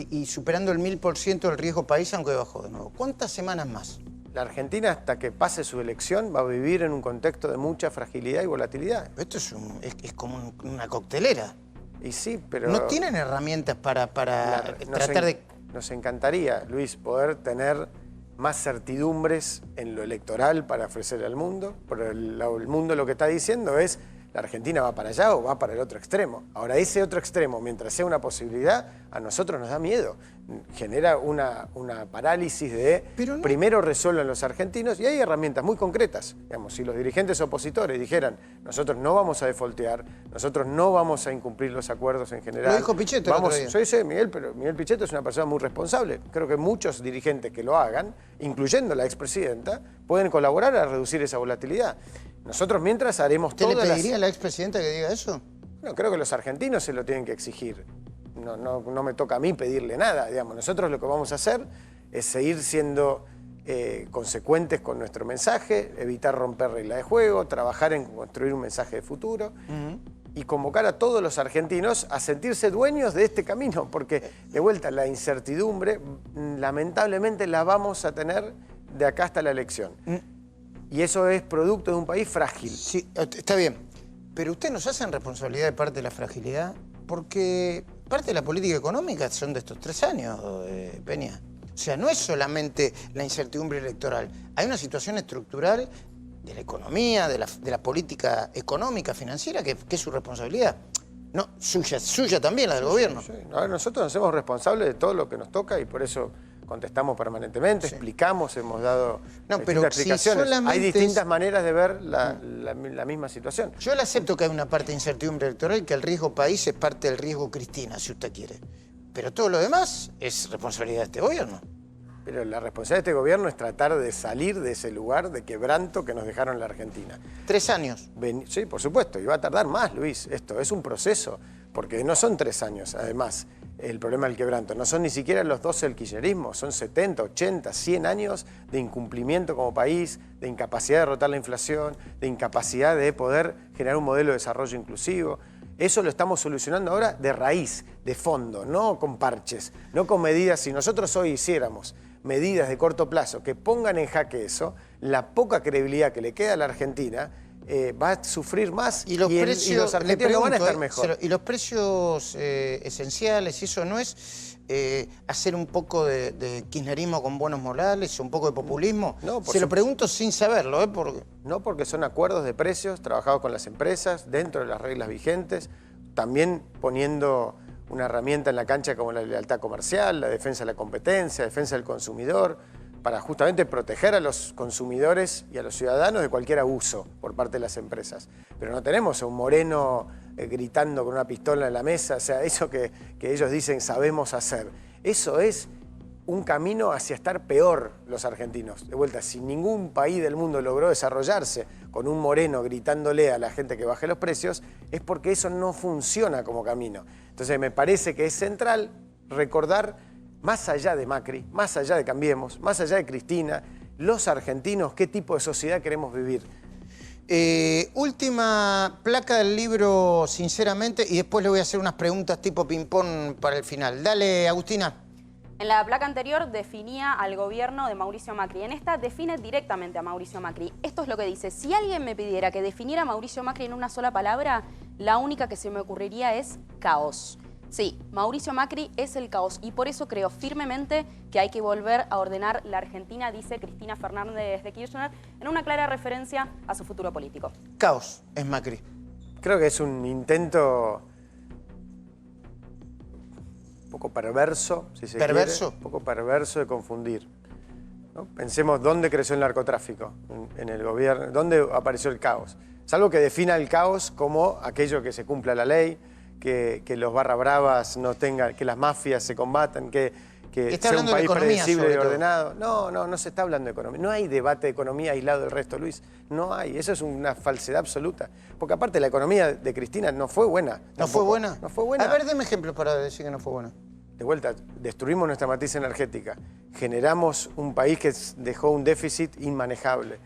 y superando el 1000% del riesgo país, aunque bajó de nuevo. ¿Cuántas semanas más? La Argentina, hasta que pase su elección, va a vivir en un contexto de mucha fragilidad y volatilidad. Esto es como una coctelera. Y sí, pero... ¿No tienen herramientas para tratar de...? Nos encantaría, Luis, poder tener más certidumbres en lo electoral para ofrecer al mundo, pero el mundo lo que está diciendo es la Argentina va para allá o va para el otro extremo. Ahora, ese otro extremo, mientras sea una posibilidad, a nosotros nos da miedo. Genera una parálisis de primero resuelvan los argentinos y hay herramientas muy concretas. Digamos, si los dirigentes opositores dijeran nosotros no vamos a defaultear, nosotros no vamos a incumplir los acuerdos en general. Lo dijo Pichetto el otro día. Sí, Miguel, pero Miguel Pichetto es una persona muy responsable. Creo que muchos dirigentes que lo hagan, incluyendo la expresidenta, pueden colaborar a reducir esa volatilidad. Nosotros mientras haremos todas las... ¿Usted le pediría a la expresidenta que diga eso? No, creo que los argentinos se lo tienen que exigir. No me toca a mí pedirle nada, digamos. Nosotros lo que vamos a hacer es seguir siendo consecuentes con nuestro mensaje, evitar romper reglas de juego, trabajar en construir un mensaje de futuro y convocar a todos los argentinos a sentirse dueños de este camino, porque de vuelta la incertidumbre lamentablemente la vamos a tener de acá hasta la elección. Y eso es producto de un país frágil. Sí, está bien. Pero ustedes nos hacen responsabilidad de parte de la fragilidad, porque parte de la política económica son de estos 3 años, Peña. O sea, no es solamente la incertidumbre electoral. Hay una situación estructural de la economía, de la política económica, financiera, que es su responsabilidad. No, suya también, la del gobierno. Sí. A ver, nosotros nos hacemos responsables de todo lo que nos toca y por eso contestamos permanentemente, explicamos, hemos dado pero explicaciones. Si hay distintas maneras de ver la misma situación. Yo le acepto que hay una parte de incertidumbre electoral y que el riesgo país es parte del riesgo Cristina, si usted quiere. Pero todo lo demás es responsabilidad de este gobierno. Pero la responsabilidad de este gobierno es tratar de salir de ese lugar de quebranto que nos dejaron la Argentina. 3 años. Sí, por supuesto, y va a tardar más, Luis. Esto es un proceso, porque no son 3 años, además, el problema del quebranto. No son ni siquiera los 12 del kirchnerismo, son 70, 80, 100 años de incumplimiento como país, de incapacidad de derrotar la inflación, de incapacidad de poder generar un modelo de desarrollo inclusivo. Eso lo estamos solucionando ahora de raíz, de fondo, no con parches, no con medidas. Si nosotros hoy hiciéramos medidas de corto plazo que pongan en jaque eso, la poca credibilidad que le queda a la Argentina va a sufrir más y los argentinos no van a estar mejor. Y los precios esenciales, ¿y eso no es hacer un poco de kirchnerismo con buenos modales, un poco de populismo? No, se lo pregunto sin saberlo, No, porque son acuerdos de precios trabajados con las empresas, dentro de las reglas vigentes, también poniendo una herramienta en la cancha como la lealtad comercial, la defensa de la competencia, la defensa del consumidor, para justamente proteger a los consumidores y a los ciudadanos de cualquier abuso por parte de las empresas. Pero no tenemos a un Moreno gritando con una pistola en la mesa, o sea, eso que ellos dicen sabemos hacer. Eso es un camino hacia estar peor los argentinos. De vuelta, si ningún país del mundo logró desarrollarse con un Moreno gritándole a la gente que baje los precios, es porque eso no funciona como camino. Entonces me parece que es central recordar, más allá de Macri, más allá de Cambiemos, más allá de Cristina, los argentinos, qué tipo de sociedad queremos vivir. Última placa del libro, sinceramente, y después le voy a hacer unas preguntas tipo ping-pong para el final. Dale, Agustina. En la placa anterior definía al gobierno de Mauricio Macri. En esta define directamente a Mauricio Macri. Esto es lo que dice. Si alguien me pidiera que definiera a Mauricio Macri en una sola palabra, la única que se me ocurriría es caos. Sí, Mauricio Macri es el caos y por eso creo firmemente que hay que volver a ordenar la Argentina, dice Cristina Fernández de Kirchner, en una clara referencia a su futuro político. Caos es Macri. Creo que es un intento un poco perverso, si se quiere, un poco perverso de confundir, ¿no? Pensemos dónde creció el narcotráfico en el gobierno, dónde apareció el caos. Salvo que defina el caos como aquello que se cumpla la ley, que los barra bravas no tengan, que las mafias se combatan, que sea un país predecible y ordenado. No se está hablando de economía. No hay debate de economía aislado del resto, Luis. No hay. Eso es una falsedad absoluta. Porque aparte la economía de Cristina no fue buena. ¿No fue buena? No fue buena. A ver, deme ejemplos para decir que no fue buena. De vuelta, destruimos nuestra matriz energética. Generamos un país que dejó un déficit inmanejable.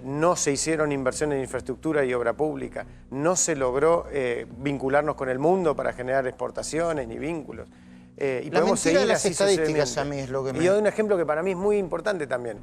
No se hicieron inversiones en infraestructura y obra pública, no se logró vincularnos con el mundo para generar exportaciones ni vínculos. Y la mentira de las estadísticas a mí es lo que me... Y doy un ejemplo que para mí es muy importante también.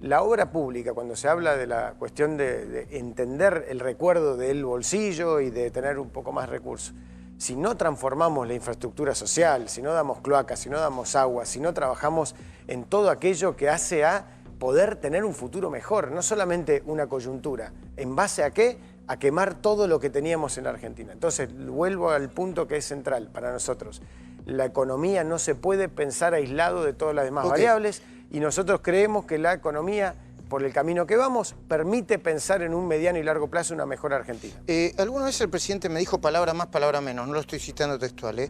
La obra pública, cuando se habla de la cuestión de entender el recuerdo del bolsillo y de tener un poco más recursos, si no transformamos la infraestructura social, si no damos cloacas, si no damos agua, si no trabajamos en todo aquello que hace a poder tener un futuro mejor, no solamente una coyuntura. ¿En base a qué? A quemar todo lo que teníamos en la Argentina. Entonces, vuelvo al punto que es central para nosotros. La economía no se puede pensar aislado de todas las demás variables y nosotros creemos que la economía, por el camino que vamos, permite pensar en un mediano y largo plazo una mejor Argentina. Alguna vez el presidente me dijo palabra más, palabra menos, no lo estoy citando textual, ¿eh?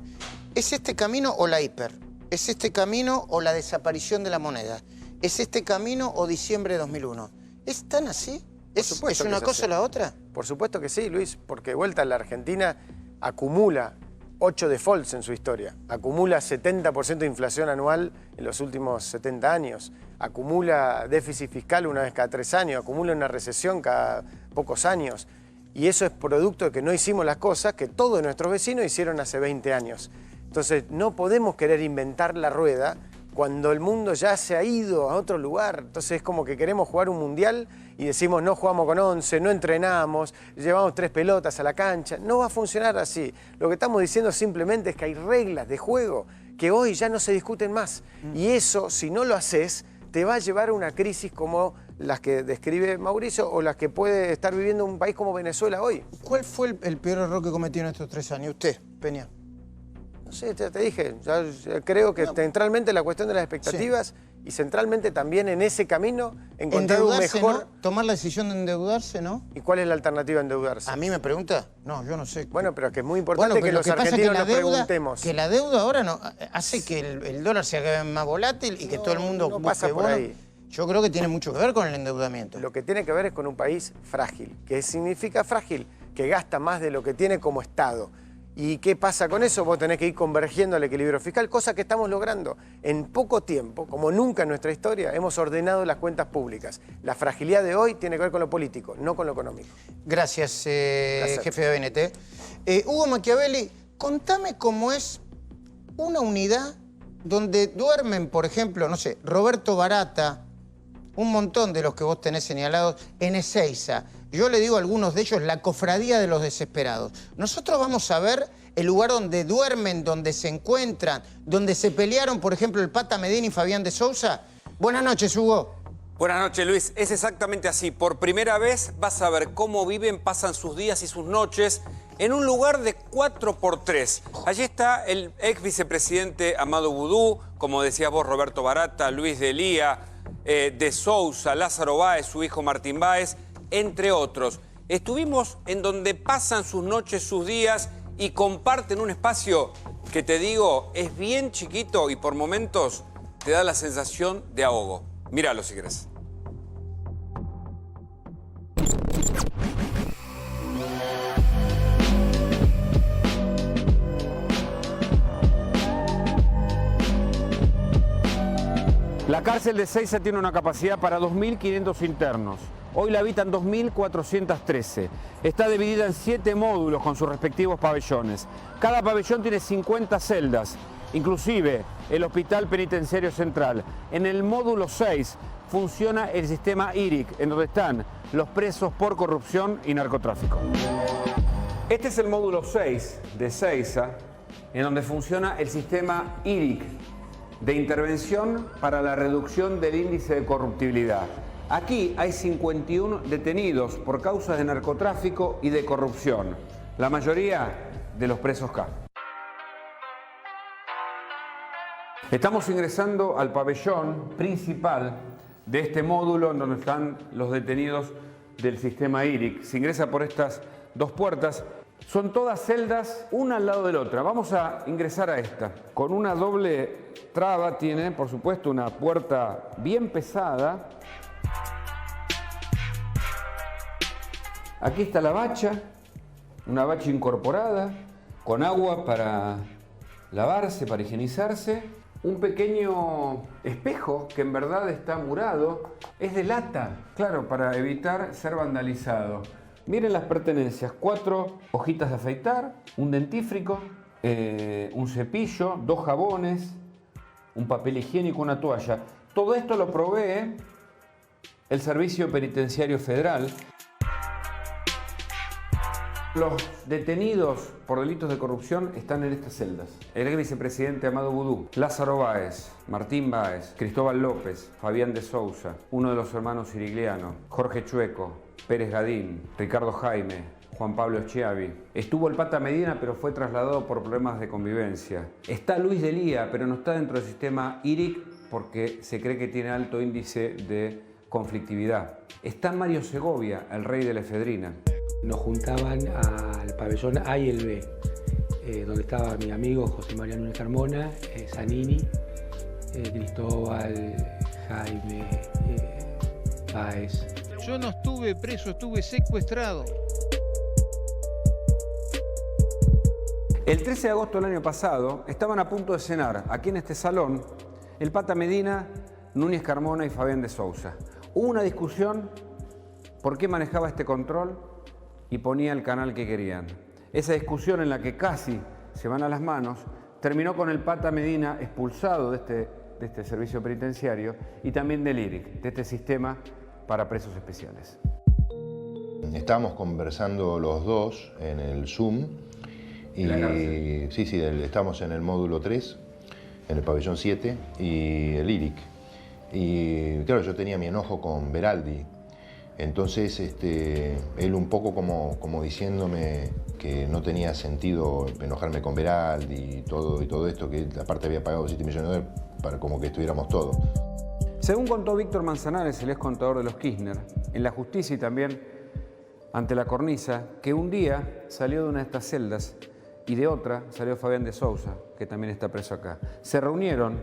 ¿Es este camino o la hiper? ¿Es este camino o la desaparición de la moneda? ¿Es este camino o diciembre de 2001? ¿Es tan así? ¿Es una cosa o la otra? Por supuesto que sí, Luis, porque de vuelta la Argentina acumula 8 defaults en su historia, acumula 70% de inflación anual en los últimos 70 años, acumula déficit fiscal una vez cada 3 años, acumula una recesión cada pocos años. Y eso es producto de que no hicimos las cosas que todos nuestros vecinos hicieron hace 20 años. Entonces no podemos querer inventar la rueda cuando el mundo ya se ha ido a otro lugar. Entonces es como que queremos jugar un mundial y decimos no jugamos con 11, no entrenamos, llevamos 3 pelotas a la cancha. No va a funcionar así. Lo que estamos diciendo simplemente es que hay reglas de juego que hoy ya no se discuten más. Y eso, si no lo haces, te va a llevar a una crisis como las que describe Mauricio o las que puede estar viviendo un país como Venezuela hoy. ¿Cuál fue el peor error que cometió en estos 3 años? Usted, Peña. No sé, te dije, ya creo que centralmente la cuestión de las expectativas y centralmente también en ese camino encontrar un mejor... ¿no? Tomar la decisión de endeudarse, ¿no? ¿Y cuál es la alternativa a endeudarse? ¿A mí me pregunta? No, yo no sé. Bueno, pero que es muy importante que los argentinos nos preguntemos. Que la deuda ahora no, hace que el dólar se haga más volátil y que todo el mundo no pasa por ahí. Yo creo que tiene mucho que ver con el endeudamiento. Lo que tiene que ver es con un país frágil. ¿Qué significa frágil? Que gasta más de lo que tiene como Estado. ¿Y qué pasa con eso? Vos tenés que ir convergiendo al equilibrio fiscal, cosa que estamos logrando. En poco tiempo, como nunca en nuestra historia, hemos ordenado las cuentas públicas. La fragilidad de hoy tiene que ver con lo político, no con lo económico. Gracias, jefe de gabinete. Hugo Machiavelli, contame cómo es una unidad donde duermen, por ejemplo, no sé, Roberto Barata, un montón de los que vos tenés señalados, en Ezeiza. Yo le digo a algunos de ellos la cofradía de los desesperados. Nosotros vamos a ver el lugar donde duermen, donde se encuentran, donde se pelearon, por ejemplo, el Pata Medina y Fabián de Sousa. Buenas noches, Hugo. Buenas noches, Luis. Es exactamente así. Por primera vez vas a ver cómo viven, pasan sus días y sus noches en un lugar de 4x3. Allí está el ex vicepresidente Amadou Boudou, como decías vos, Roberto Barata, Luis Delía, de Sousa, Lázaro Báez, su hijo Martín Báez, entre otros. Estuvimos en donde pasan sus noches, sus días y comparten un espacio que, te digo, es bien chiquito y por momentos te da la sensación de ahogo. Míralo si querés. La cárcel de Ezeiza tiene una capacidad para 2.500 internos. Hoy la habitan 2.413. Está dividida en 7 módulos con sus respectivos pabellones. Cada pabellón tiene 50 celdas, inclusive el Hospital Penitenciario Central. En el módulo 6 funciona el sistema IRIC, en donde están los presos por corrupción y narcotráfico. Este es el módulo 6 de Ezeiza, en donde funciona el sistema IRIC, de intervención para la reducción del índice de corruptibilidad. Aquí hay 51 detenidos por causas de narcotráfico y de corrupción, la mayoría de los presos K. Estamos ingresando al pabellón principal de este módulo en donde están los detenidos del sistema IRIC. Se ingresa por estas 2 puertas. Son todas celdas, una al lado de la otra. Vamos a ingresar a esta. Con una doble traba tiene, por supuesto, una puerta bien pesada. Aquí está la bacha, una bacha incorporada, con agua para lavarse, para higienizarse. Un pequeño espejo que en verdad está murado. Es de lata, claro, para evitar ser vandalizado. Miren las pertenencias, 4 hojitas de afeitar, un dentífrico, un cepillo, 2 jabones, un papel higiénico, una toalla. Todo esto lo provee el Servicio Penitenciario Federal. Los detenidos por delitos de corrupción están en estas celdas. El ex vicepresidente Amadou Boudou, Lázaro Báez, Martín Báez, Cristóbal López, Fabián de Sousa, uno de los hermanos Sirigliano, Jorge Chueco, Pérez Gadín, Ricardo Jaime, Juan Pablo Schiavi. Estuvo el Pata Medina, pero fue trasladado por problemas de convivencia. Está Luis Delía, pero no está dentro del sistema IRIC porque se cree que tiene alto índice de conflictividad. Está Mario Segovia, el rey de la efedrina. Nos juntaban al pabellón A y el B, donde estaba mi amigo José María Núñez Carmona, Zanini, Cristóbal, Jaime, Báez. Yo no estuve preso, estuve secuestrado. El 13 de agosto del año pasado estaban a punto de cenar aquí en este salón el Pata Medina, Núñez Carmona y Fabián de Sousa. Hubo una discusión por qué manejaba este control y ponía el canal que querían. Esa discusión en la que casi se van a las manos terminó con el Pata Medina expulsado de este de este servicio penitenciario, y también del IRIC, de este sistema para presos especiales. Estábamos conversando los dos en el Zoom. Y sí, estamos en el módulo 3, en el pabellón 7 y el IRIC. Y claro, yo tenía mi enojo con Beraldi. Entonces, él un poco como diciéndome que no tenía sentido enojarme con Beraldi y todo esto, que aparte había pagado 7 millones de dólares para como que estuviéramos todos. Según contó Víctor Manzanares, el ex contador de los Kirchner, en la justicia y también ante la cornisa, que un día salió de una de estas celdas y de otra salió Fabián de Sousa, que también está preso acá. Se reunieron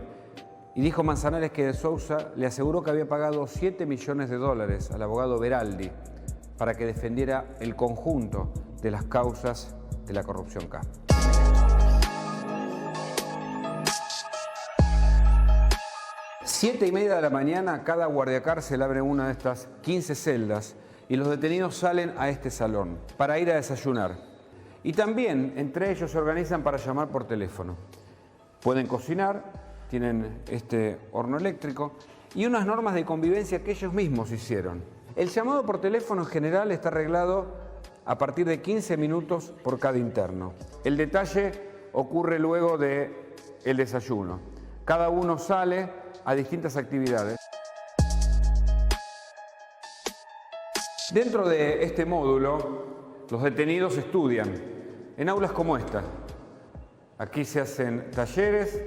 y dijo Manzanares que de Sousa le aseguró que había pagado 7 millones de dólares al abogado Beraldi para que defendiera el conjunto de las causas de la corrupción K. Siete y media de la mañana, cada guardiacárcel abre una de estas 15 celdas y los detenidos salen a este salón para ir a desayunar. Y también entre ellos se organizan para llamar por teléfono. Pueden cocinar, tienen este horno eléctrico y unas normas de convivencia que ellos mismos hicieron. El llamado por teléfono en general está arreglado a partir de 15 minutos por cada interno. El detalle ocurre luego del desayuno. Cada uno sale a distintas actividades. Dentro de este módulo, los detenidos estudian en aulas como esta. Aquí se hacen talleres,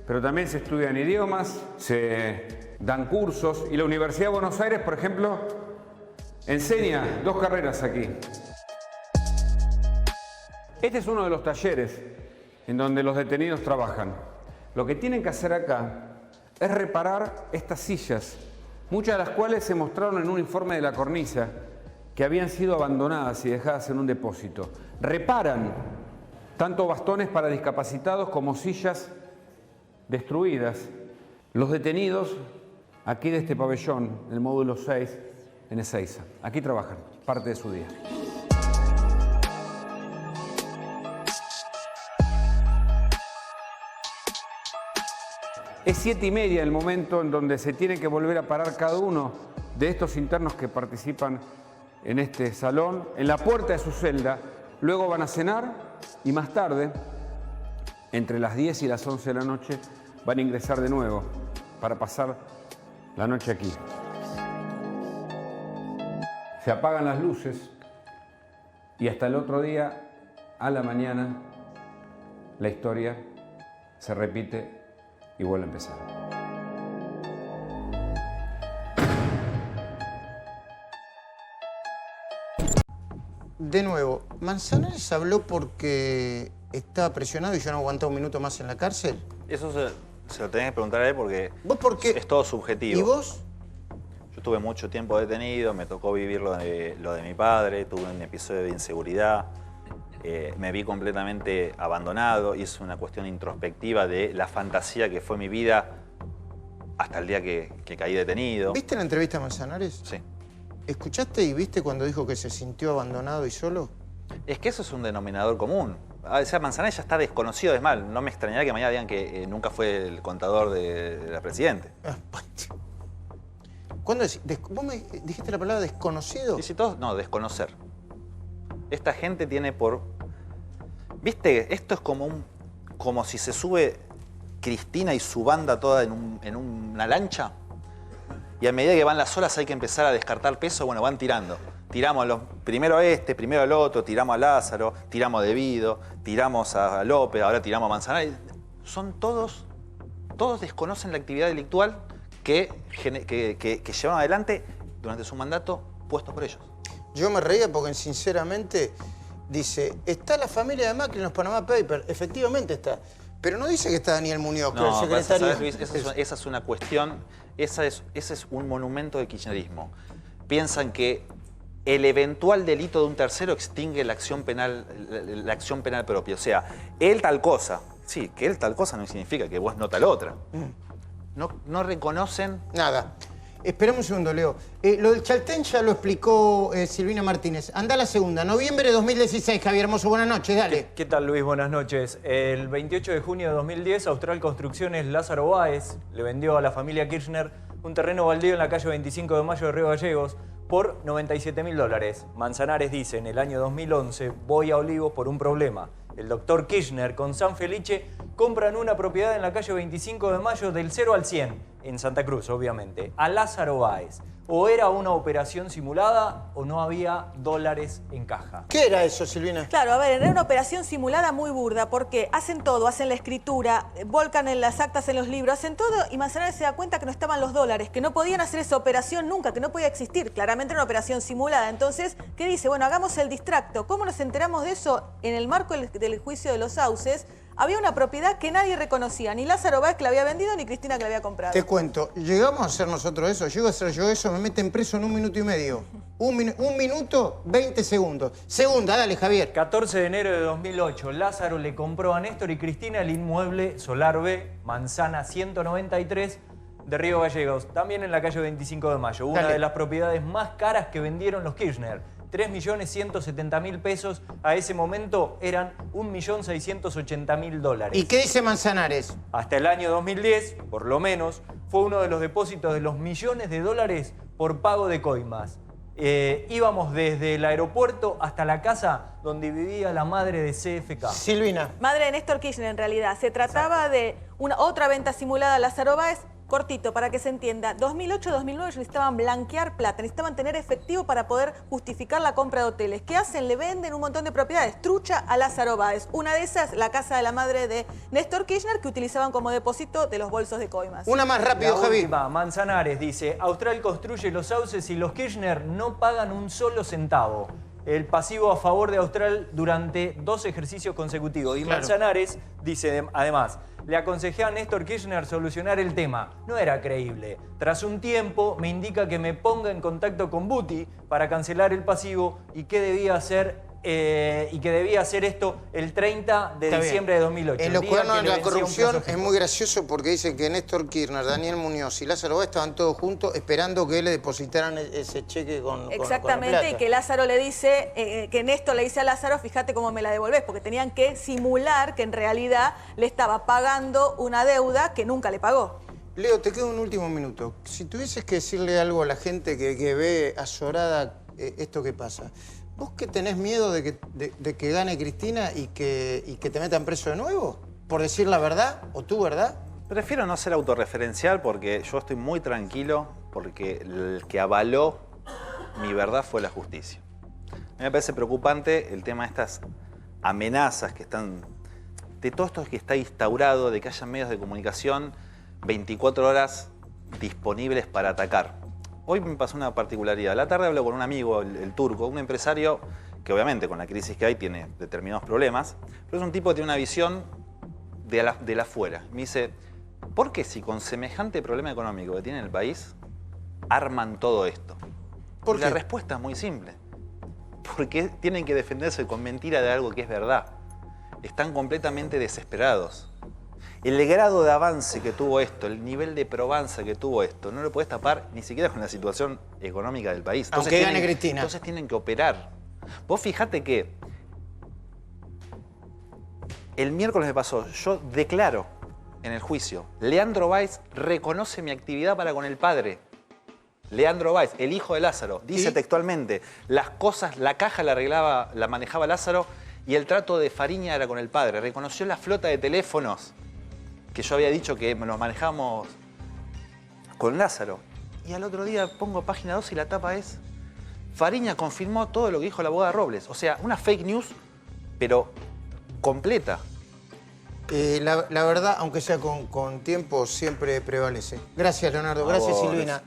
pero también se estudian idiomas, se dan cursos y la Universidad de Buenos Aires, por ejemplo, enseña 2 carreras aquí. Este es uno de los talleres en donde los detenidos trabajan. Lo que tienen que hacer acá es reparar estas sillas, muchas de las cuales se mostraron en un informe de la cornisa, que habían sido abandonadas y dejadas en un depósito. Reparan tanto bastones para discapacitados como sillas destruidas. Los detenidos aquí de este pabellón, el módulo 6, en Ezeiza. Aquí trabajan, parte de su día. Es 7:30 el momento en donde se tiene que volver a parar cada uno de estos internos que participan en este salón, en la puerta de su celda. Luego van a cenar y más tarde, entre las 10 y las 11 de la noche, van a ingresar de nuevo para pasar la noche aquí. Se apagan las luces y hasta el otro día, a la mañana, la historia se repite y vuelve a empezar. De nuevo, ¿Manzanares habló porque estaba presionado y yo no aguantaba un minuto más en la cárcel? Eso se lo tenés que preguntar a él porque ¿Vos por qué? Es todo subjetivo. ¿Y vos? Yo estuve mucho tiempo detenido, me tocó vivir lo de mi padre, tuve un episodio de inseguridad, me vi completamente abandonado y es una cuestión introspectiva de la fantasía que fue mi vida hasta el día que caí detenido. ¿Viste la entrevista a Manzanares? Sí. ¿Escuchaste y viste cuando dijo que se sintió abandonado y solo? Es que eso es un denominador común. O sea, Manzanares ya está desconocido, es mal. No me extrañaría que mañana digan que nunca fue el contador de la presidente. ¿Cuándo vos me dijiste la palabra desconocido? Sí, todos, no, desconocer. Esta gente tiene por... ¿Viste? Esto es como si se sube Cristina y su banda toda en una lancha. Y a medida que van las olas hay que empezar a descartar peso, bueno, van tirando. Tiramos primero a este, primero al otro, tiramos a Lázaro, tiramos a De Vido, tiramos a López, ahora tiramos a Manzanares. Son todos desconocen la actividad delictual que llevan adelante durante su mandato puestos por ellos. Yo me reía porque sinceramente dice, está la familia de Macri en los Panama Papers. Efectivamente está. Pero no dice que está Daniel Muñoz, que es el secretario. ¿Sabes, Luis? Esa es una cuestión, ese es un monumento de kirchnerismo. Piensan que el eventual delito de un tercero extingue la acción penal propia. O sea, él tal cosa. Sí, que él tal cosa no significa que vos no tal otra. No reconocen... Nada. Esperamos un segundo, Leo. Lo del Chaltén ya lo explicó Silvina Martínez. Anda la segunda, noviembre de 2016, Javier Hermoso. Buenas noches, dale. ¿Qué tal, Luis? Buenas noches. El 28 de junio de 2010, Austral Construcciones Lázaro Báez le vendió a la familia Kirchner un terreno baldío en la calle 25 de Mayo de Río Gallegos por $97.000. Manzanares dice, en el año 2011 voy a Olivos por un problema. El doctor Kirchner con San Felice compran una propiedad en la calle 25 de Mayo del 0 al 100, en Santa Cruz, obviamente, a Lázaro Báez. O era una operación simulada o no había dólares en caja. ¿Qué era eso, Silvina? Claro, a ver, era una operación simulada muy burda porque hacen todo, hacen la escritura, volcan en las actas en los libros, hacen todo y Manzanares se da cuenta que no estaban los dólares, que no podían hacer esa operación nunca, que no podía existir. Claramente era una operación simulada. Entonces, ¿qué dice? Bueno, hagamos el distracto. ¿Cómo nos enteramos de eso? En el marco del juicio de los sauces, había una propiedad que nadie reconocía, ni Lázaro Báez que la había vendido, ni Cristina que la había comprado. Te cuento, llegamos a hacer nosotros eso, llego a hacer yo eso, me meten preso en 1 minuto y medio. Un minuto, 20 segundos. Segunda, dale, Javier. 14 de enero de 2008, Lázaro le compró a Néstor y Cristina el inmueble Solar B, Manzana 193, de Río Gallegos, también en la calle 25 de Mayo. Una de las propiedades más caras que vendieron los Kirchner. 3.170.000 pesos, a ese momento eran $1.680.000. ¿Y qué dice Manzanares? Hasta el año 2010, por lo menos, fue uno de los depósitos de los millones de dólares por pago de coimas. Íbamos desde el aeropuerto hasta la casa donde vivía la madre de CFK. Silvina. Madre de Néstor Kirchner, en realidad. Se trataba de otra venta simulada a Lázaro Báez. Cortito, para que se entienda, 2008-2009 necesitaban blanquear plata, necesitaban tener efectivo para poder justificar la compra de hoteles. ¿Qué hacen? Le venden un montón de propiedades, trucha a Lázaro Báez. Una de esas, la casa de la madre de Néstor Kirchner, que utilizaban como depósito de los bolsos de coimas. Una más rápido, Javi. Manzanares dice, Austral construye los sauces y los Kirchner no pagan un solo centavo. El pasivo a favor de Austral durante 2 ejercicios consecutivos. Y Manzanares dice, además, le aconsejé a Néstor Kirchner solucionar el tema. No era creíble. Tras un tiempo me indica que me ponga en contacto con Buti para cancelar el pasivo y que debía hacer esto el 30 de diciembre de 2008. En los cuadernos de la corrupción es muy gracioso porque dicen que Néstor Kirchner, Daniel Muñoz y Lázaro Báez estaban todos juntos esperando que él le depositaran ese cheque con Exactamente, con la y que Lázaro le dice, que Néstor le dice a Lázaro, fíjate cómo me la devolvés, porque tenían que simular que en realidad le estaba pagando una deuda que nunca le pagó. Leo, te queda un último minuto. Si tuvieses que decirle algo a la gente que ve azorada esto que pasa, ¿vos que tenés miedo de que gane Cristina y que te metan preso de nuevo? ¿Por decir la verdad o tu verdad? Prefiero no ser autorreferencial porque yo estoy muy tranquilo porque el que avaló mi verdad fue la justicia. A mí me parece preocupante el tema de estas amenazas que están... de todo esto que está instaurado, de que haya medios de comunicación 24 horas disponibles para atacar. Hoy me pasó una particularidad. A la tarde hablo con un amigo, el turco, un empresario que obviamente con la crisis que hay tiene determinados problemas, pero es un tipo que tiene una visión de la afuera. Me dice, ¿por qué si con semejante problema económico que tiene el país arman todo esto? ¿Por qué? La respuesta es muy simple. Porque tienen que defenderse con mentira de algo que es verdad. Están completamente desesperados. El grado de avance que tuvo esto, el nivel de probanza que tuvo esto, no lo puedes tapar ni siquiera con la situación económica del país. Aunque gane Cristina. Entonces tienen que operar. Vos fijate que el miércoles me pasó, yo declaro en el juicio, Leandro Báez reconoce mi actividad para con el padre. Leandro Báez, el hijo de Lázaro, dice textualmente, las cosas, la caja la manejaba Lázaro y el trato de Fariña era con el padre. Reconoció la flota de teléfonos que yo había dicho que nos manejábamos con Lázaro. Y al otro día pongo página 2 y la tapa es Fariña confirmó todo lo que dijo la abogada Robles. O sea, una fake news, pero completa. La verdad, aunque sea con tiempo, siempre prevalece. Gracias, Leonardo. Gracias, Silvina.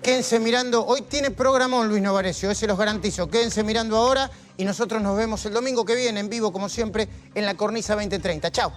Quédense mirando. Hoy tiene programón Luis Novarecio, se los garantizo. Quédense mirando ahora y nosotros nos vemos el domingo que viene en vivo, como siempre, en La Cornisa 2030. Chao.